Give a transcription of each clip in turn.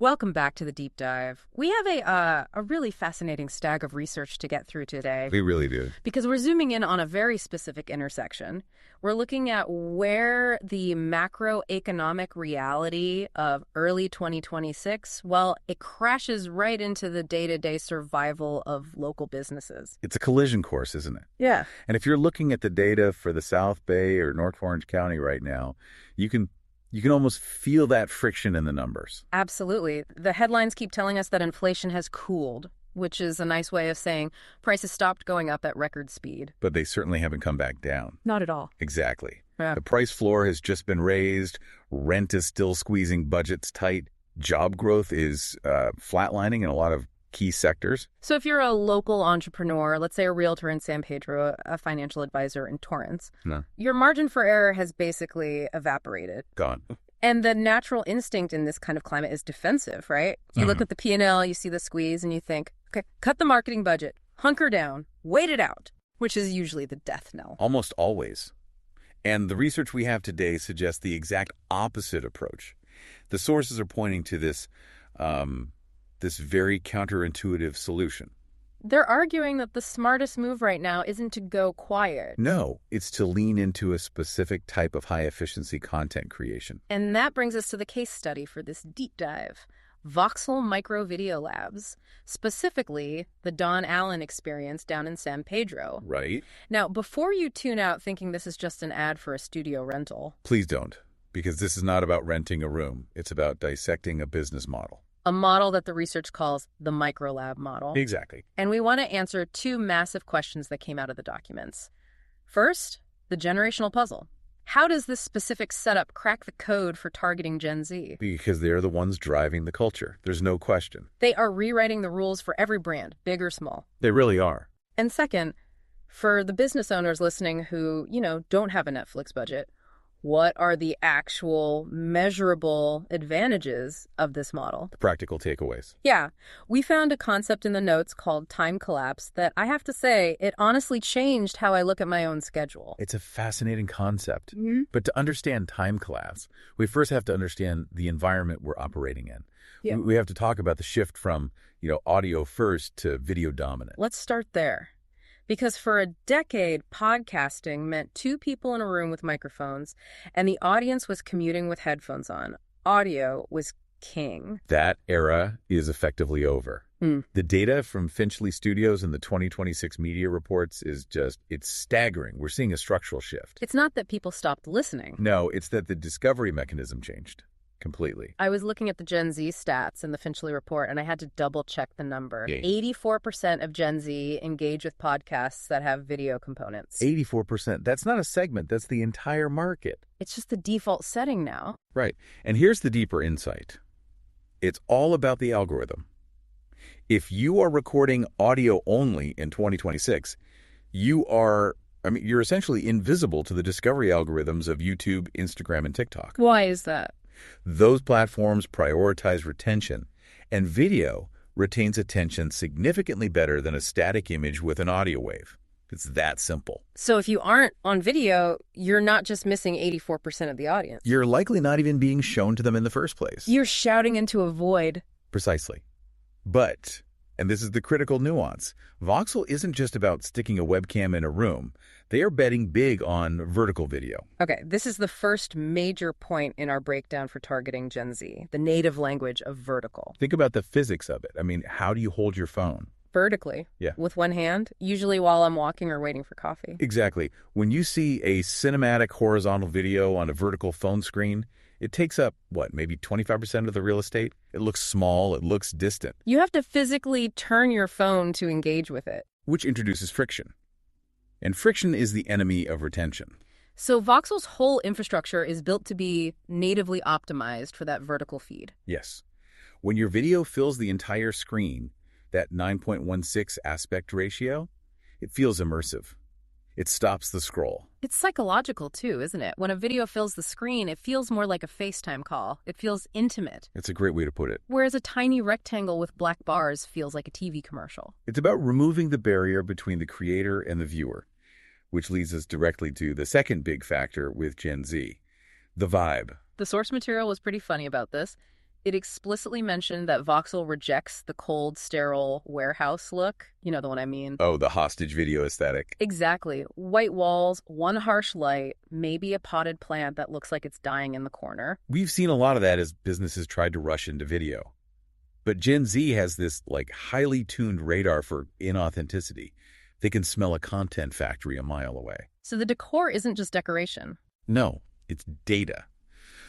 Welcome back to the deep dive. We have a really fascinating stag of research to get through today. We really do. Because we're zooming in on a very specific intersection. We're looking at where the macroeconomic reality of early 2026, well, it crashes right into the day-to-day survival of local businesses. It's a collision course, isn't it? Yeah. And if you're looking at the data for the South Bay or North Orange County right now, you can almost feel that friction in the numbers. Absolutely. The headlines keep telling us that inflation has cooled, which is a nice way of saying prices stopped going up at record speed. But they certainly haven't come back down. Not at all. Exactly. Yeah. The price floor has just been raised. Rent is still squeezing budgets tight. Job growth is flatlining in a lot of key sectors. So if you're a local entrepreneur, let's say a realtor in San Pedro, a financial advisor in Torrance, your margin for error has basically evaporated. Gone. And the natural instinct in this kind of climate is defensive, right? You look at the P&L, you see the squeeze, and you think, okay, cut the marketing budget, hunker down, wait it out, which is usually the death knell. Almost always. And the research we have today suggests the exact opposite approach. The sources are pointing to this very counterintuitive solution. They're arguing that the smartest move right now isn't to go quiet. No, it's to lean into a specific type of high-efficiency content creation. And that brings us to the case study for this deep dive. Voxel Micro Video Labs, specifically the Don Allen experience down in San Pedro. Right. Now, before you tune out thinking this is just an ad for a studio rental. Please don't, because this is not about renting a room. It's about dissecting a business model. A model that the research calls the microlab model. Exactly. And we want to answer two massive questions that came out of the documents. First, the generational puzzle. How does this specific setup crack the code for targeting Gen Z? Because they're the ones driving the culture. There's no question. They are rewriting the rules for every brand, big or small. They really are. And second, for the business owners listening who, don't have a Netflix budget, what are the actual measurable advantages of this model? The practical takeaways. Yeah. We found a concept in the notes called time collapse that I have to say, it honestly changed how I look at my own schedule. It's a fascinating concept. But to understand time collapse, we first have to understand the environment we're operating in. Yeah. We have to talk about the shift from, audio first to video dominant. Let's start there. Because for a decade, podcasting meant two people in a room with microphones, and the audience was commuting with headphones on. Audio was king. That era is effectively over. The data from Finchley Studios and the 2026 media reports is it's staggering. We're seeing a structural shift. It's not that people stopped listening. No, it's that the discovery mechanism changed. Completely. I was looking at the Gen Z stats in the Finchley report, and I had to double-check the number. Okay. 84% of Gen Z engage with podcasts that have video components. 84%. That's not a segment. That's the entire market. It's just the default setting now. Right. And here's the deeper insight. It's all about the algorithm. If you are recording audio only in 2026, you're essentially invisible to the discovery algorithms of YouTube, Instagram, and TikTok. Why is that? Those platforms prioritize retention, and video retains attention significantly better than a static image with an audio wave. It's that simple. So if you aren't on video, you're not just missing 84% of the audience. You're likely not even being shown to them in the first place. You're shouting into a void. Precisely. But, and this is the critical nuance, Voxel isn't just about sticking a webcam in a room. They are betting big on vertical video. Okay, this is the first major point in our breakdown for targeting Gen Z, the native language of vertical. Think about the physics of it. How do you hold your phone? Vertically. Yeah. With one hand, usually while I'm walking or waiting for coffee. Exactly. When you see a cinematic horizontal video on a vertical phone screen, it takes up, maybe 25% of the real estate? It looks small, it looks distant. You have to physically turn your phone to engage with it. Which introduces friction. And friction is the enemy of retention. So Voxel's whole infrastructure is built to be natively optimized for that vertical feed. Yes. When your video fills the entire screen, that 9.16 aspect ratio, it feels immersive. It stops the scroll. It's psychological too, isn't it? When a video fills the screen, it feels more like a FaceTime call. It feels intimate. It's a great way to put it. Whereas a tiny rectangle with black bars feels like a TV commercial. It's about removing the barrier between the creator and the viewer, which leads us directly to the second big factor with Gen Z, the vibe. The source material was pretty funny about this. It explicitly mentioned that Voxel rejects the cold, sterile warehouse look. You know the one I mean. Oh, the hostage video aesthetic. Exactly. White walls, one harsh light, maybe a potted plant that looks like it's dying in the corner. We've seen a lot of that as businesses tried to rush into video. But Gen Z has this highly tuned radar for inauthenticity. They can smell a content factory a mile away. So the decor isn't just decoration. No, it's data.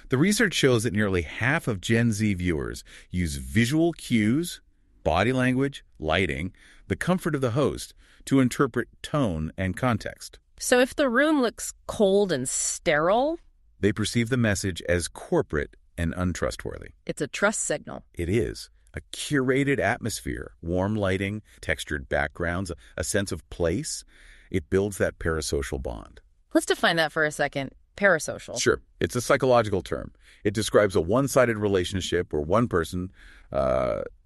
The research shows that nearly half of Gen Z viewers use visual cues, body language, lighting, the comfort of the host to interpret tone and context. So if the room looks cold and sterile, they perceive the message as corporate and untrustworthy. It's a trust signal. It is. A curated atmosphere, warm lighting, textured backgrounds, a sense of place. It builds that parasocial bond. Let's define that for a second. Parasocial. Sure. It's a psychological term. It describes a one-sided relationship where one person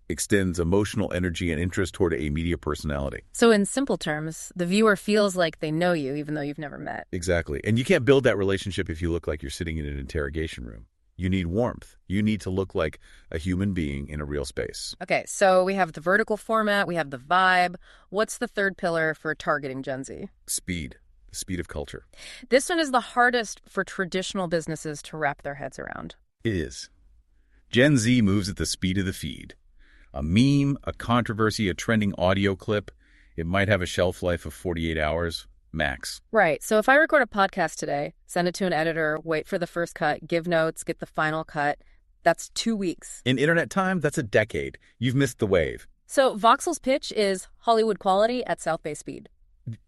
extends emotional energy and interest toward a media personality. So in simple terms, the viewer feels like they know you even though you've never met. Exactly. And you can't build that relationship if you look like you're sitting in an interrogation room. You need warmth. You need to look like a human being in a real space. Okay, so we have the vertical format, we have the vibe. What's the third pillar for targeting Gen Z? Speed. The speed of culture. This one is the hardest for traditional businesses to wrap their heads around. It is. Gen Z moves at the speed of the feed. A meme, a controversy, a trending audio clip, it might have a shelf life of 48 hours. Max. Right. So if I record a podcast today, send it to an editor, wait for the first cut, give notes, get the final cut, that's 2 weeks. In internet time, that's a decade. You've missed the wave. So Voxel's pitch is Hollywood quality at South Bay speed.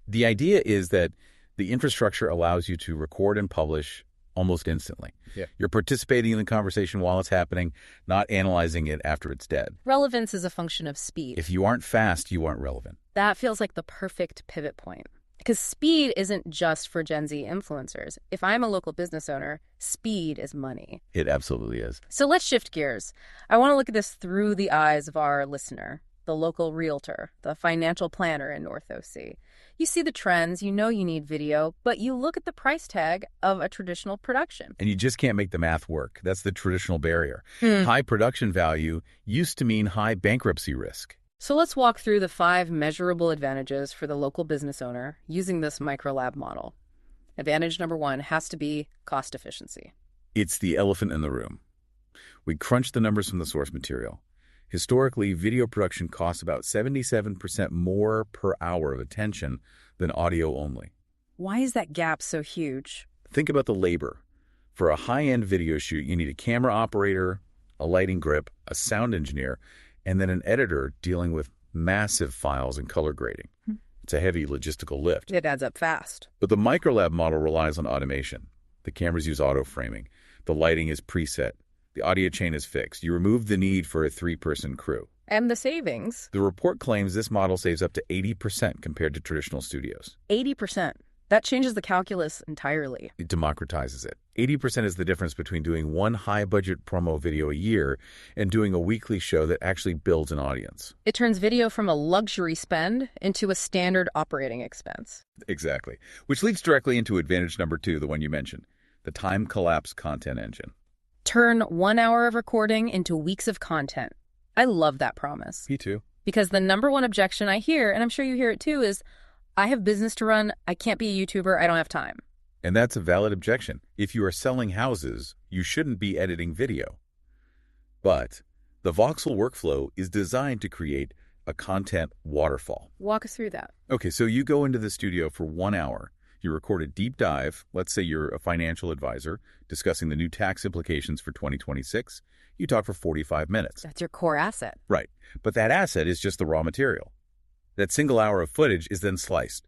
The idea is that the infrastructure allows you to record and publish almost instantly. Yeah. You're participating in the conversation while it's happening, not analyzing it after it's dead. Relevance is a function of speed. If you aren't fast, you aren't relevant. That feels like the perfect pivot point. Because speed isn't just for Gen Z influencers. If I'm a local business owner, speed is money. It absolutely is. So let's shift gears. I want to look at this through the eyes of our listener, the local realtor, the financial planner in North OC. You see the trends, you know you need video, but you look at the price tag of a traditional production. And you just can't make the math work. That's the traditional barrier. High production value used to mean high bankruptcy risk. So let's walk through the 5 measurable advantages for the local business owner using this microlab model. Advantage number 1 has to be cost efficiency. It's the elephant in the room. We crunched the numbers from the source material. Historically, video production costs about 77% more per hour of attention than audio only. Why is that gap so huge? Think about the labor. For a high-end video shoot, you need a camera operator, a lighting grip, a sound engineer, and then an editor dealing with massive files and color grading. It's a heavy logistical lift. It adds up fast. But the microlab model relies on automation. The cameras use auto framing. The lighting is preset. The audio chain is fixed. You remove the need for a 3-person crew. And the savings? The report claims this model saves up to 80% compared to traditional studios. 80%. That changes the calculus entirely. It democratizes it. 80% is the difference between doing one high-budget promo video a year and doing a weekly show that actually builds an audience. It turns video from a luxury spend into a standard operating expense. Exactly. Which leads directly into advantage number 2, the one you mentioned, the time-collapse content engine. Turn 1 hour of recording into weeks of content. I love that promise. Me too. Because the number one objection I hear, and I'm sure you hear it too, is I have business to run. I can't be a YouTuber. I don't have time. And that's a valid objection. If you are selling houses, you shouldn't be editing video. But the Voxel workflow is designed to create a content waterfall. Walk us through that. Okay, so you go into the studio for 1 hour. You record a deep dive. Let's say you're a financial advisor discussing the new tax implications for 2026. You talk for 45 minutes. That's your core asset. Right. But that asset is just the raw material. That single hour of footage is then sliced.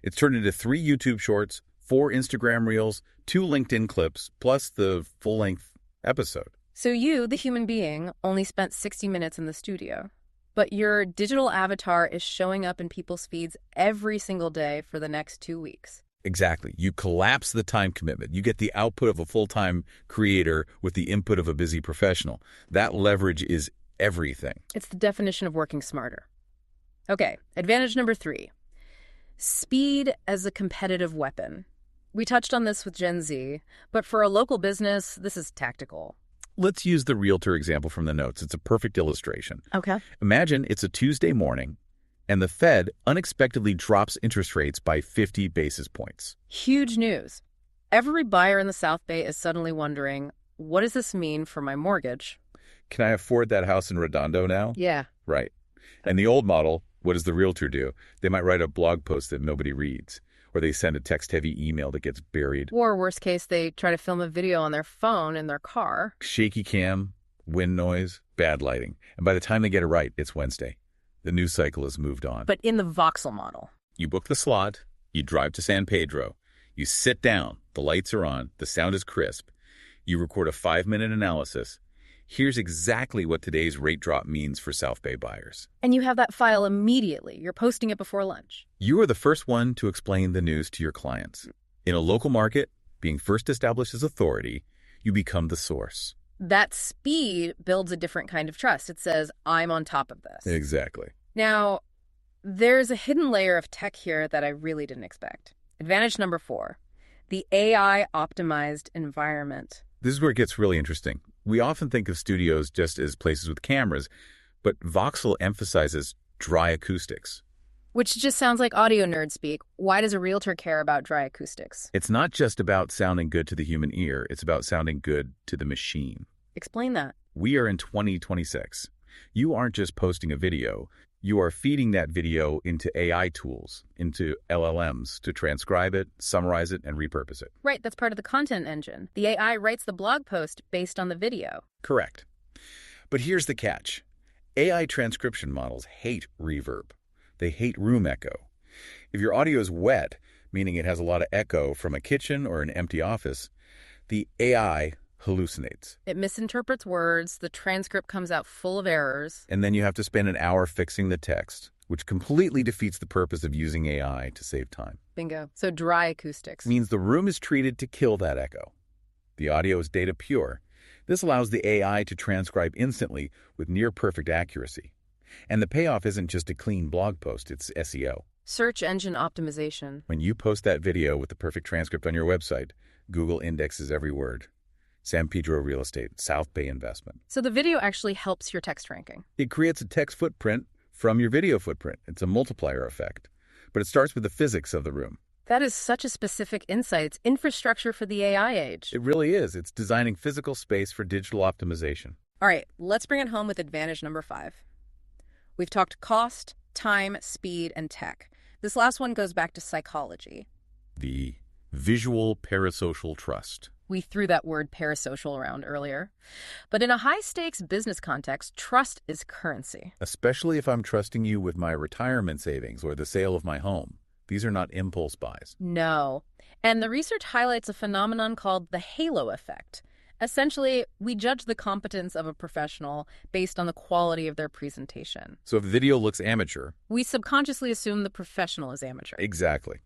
It's turned into 3 YouTube shorts, 4 Instagram reels, 2 LinkedIn clips, plus the full-length episode. So you, the human being, only spent 60 minutes in the studio. But your digital avatar is showing up in people's feeds every single day for the next 2 weeks. Exactly. You collapse the time commitment. You get the output of a full-time creator with the input of a busy professional. That leverage is everything. It's the definition of working smarter. Okay, advantage number 3. Speed as a competitive weapon. We touched on this with Gen Z, but for a local business, this is tactical. Let's use the realtor example from the notes. It's a perfect illustration. Okay. Imagine it's a Tuesday morning, and the Fed unexpectedly drops interest rates by 50 basis points. Huge news. Every buyer in the South Bay is suddenly wondering, what does this mean for my mortgage? Can I afford that house in Redondo now? Yeah. Right. And the old model, what does the realtor do? They might write a blog post that nobody reads, or they send a text-heavy email that gets buried. Or worst case, they try to film a video on their phone in their car. Shaky cam, wind noise, bad lighting. And by the time they get it right, it's Wednesday. The news cycle has moved on. But in the Voxel model. You book the slot, you drive to San Pedro, you sit down, the lights are on, the sound is crisp, you record a 5-minute analysis. Here's exactly what today's rate drop means for South Bay buyers. And you have that file immediately. You're posting it before lunch. You are the first one to explain the news to your clients. In a local market, being first established as authority, you become the source. That speed builds a different kind of trust. It says, I'm on top of this. Exactly. Now, there's a hidden layer of tech here that I really didn't expect. Advantage number 4, the AI-optimized environment. This is where it gets really interesting. We often think of studios just as places with cameras, but Voxel emphasizes dry acoustics. Which just sounds like audio nerd speak. Why does a realtor care about dry acoustics? It's not just about sounding good to the human ear, it's about sounding good to the machine. Explain that. We are in 2026. You aren't just posting a video, you are feeding that video into AI tools, into LLMs, to transcribe it, summarize it, and repurpose it. Right, that's part of the content engine. The AI writes the blog post based on the video. Correct. But here's the catch. AI transcription models hate reverb. They hate room echo. If your audio is wet, meaning it has a lot of echo from a kitchen or an empty office, the AI hallucinates. It misinterprets words, the transcript comes out full of errors. And then you have to spend an hour fixing the text, which completely defeats the purpose of using AI to save time. Bingo. So dry acoustics. Means the room is treated to kill that echo. The audio is data pure. This allows the AI to transcribe instantly with near-perfect accuracy. And the payoff isn't just a clean blog post, it's SEO. Search engine optimization. When you post that video with the perfect transcript on your website, Google indexes every word. San Pedro Real Estate, South Bay Investment. So the video actually helps your text ranking. It creates a text footprint from your video footprint. It's a multiplier effect. But it starts with the physics of the room. That is such a specific insight. It's infrastructure for the AI age. It really is. It's designing physical space for digital optimization. All right, let's bring it home with advantage number 5. We've talked cost, time, speed, and tech. This last one goes back to psychology. The visual parasocial trust. We threw that word parasocial around earlier. But in a high-stakes business context, trust is currency. Especially if I'm trusting you with my retirement savings or the sale of my home. These are not impulse buys. No. And the research highlights a phenomenon called the halo effect. Essentially, we judge the competence of a professional based on the quality of their presentation. So if the video looks amateur, we subconsciously assume the professional is amateur. Exactly.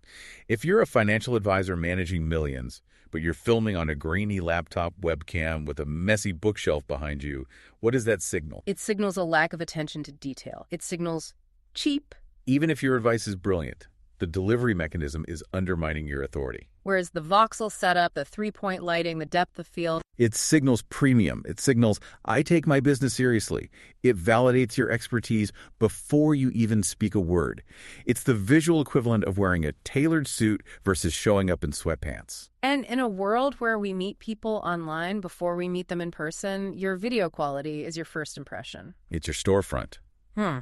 If you're a financial advisor managing millions, but you're filming on a grainy laptop webcam with a messy bookshelf behind you, what does that signal? It signals a lack of attention to detail. It signals cheap. Even if your advice is brilliant, the delivery mechanism is undermining your authority. Whereas the voxel setup, the 3-point lighting, the depth of field, it signals premium. It signals, I take my business seriously. It validates your expertise before you even speak a word. It's the visual equivalent of wearing a tailored suit versus showing up in sweatpants. And in a world where we meet people online before we meet them in person, your video quality is your first impression. It's your storefront.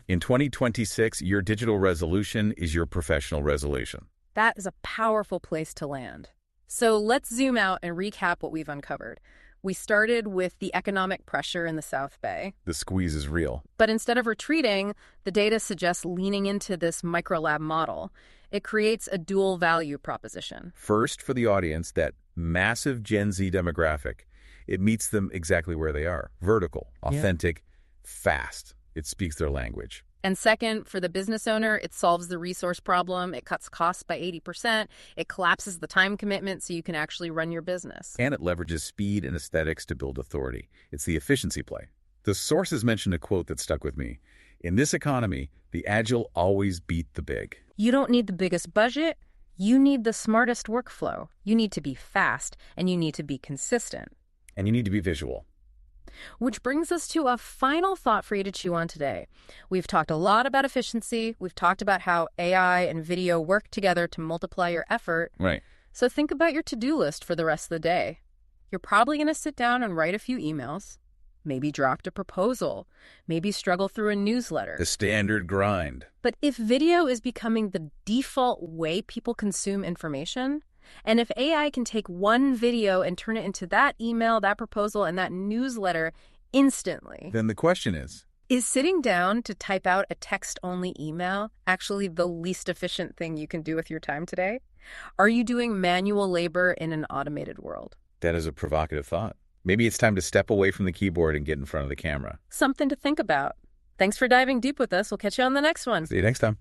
In 2026, your digital resolution is your professional resolution. That is a powerful place to land. So let's zoom out and recap what we've uncovered. We started with the economic pressure in the South Bay. The squeeze is real. But instead of retreating, the data suggests leaning into this microlab model. It creates a dual value proposition. First, for the audience, that massive Gen Z demographic, it meets them exactly where they are. Vertical, authentic, fast. It speaks their language. And second, for the business owner, it solves the resource problem. It cuts costs by 80%. It collapses the time commitment so you can actually run your business. And it leverages speed and aesthetics to build authority. It's the efficiency play. The sources mentioned a quote that stuck with me. In this economy, the agile always beat the big. You don't need the biggest budget. You need the smartest workflow. You need to be fast, and you need to be consistent. And you need to be visual. Which brings us to a final thought for you to chew on today. We've talked a lot about efficiency. We've talked about how AI and video work together to multiply your effort. Right. So think about your to-do list for the rest of the day. You're probably going to sit down and write a few emails, maybe draft a proposal, maybe struggle through a newsletter. The standard grind. But if video is becoming the default way people consume information, and if AI can take one video and turn it into that email, that proposal, and that newsletter instantly, then the question is sitting down to type out a text-only email actually the least efficient thing you can do with your time today? Are you doing manual labor in an automated world? that is a provocative thought. Maybe it's time to step away from the keyboard and get in front of the camera. Something to think about. Thanks for diving deep with us. We'll catch you on the next one. See you next time.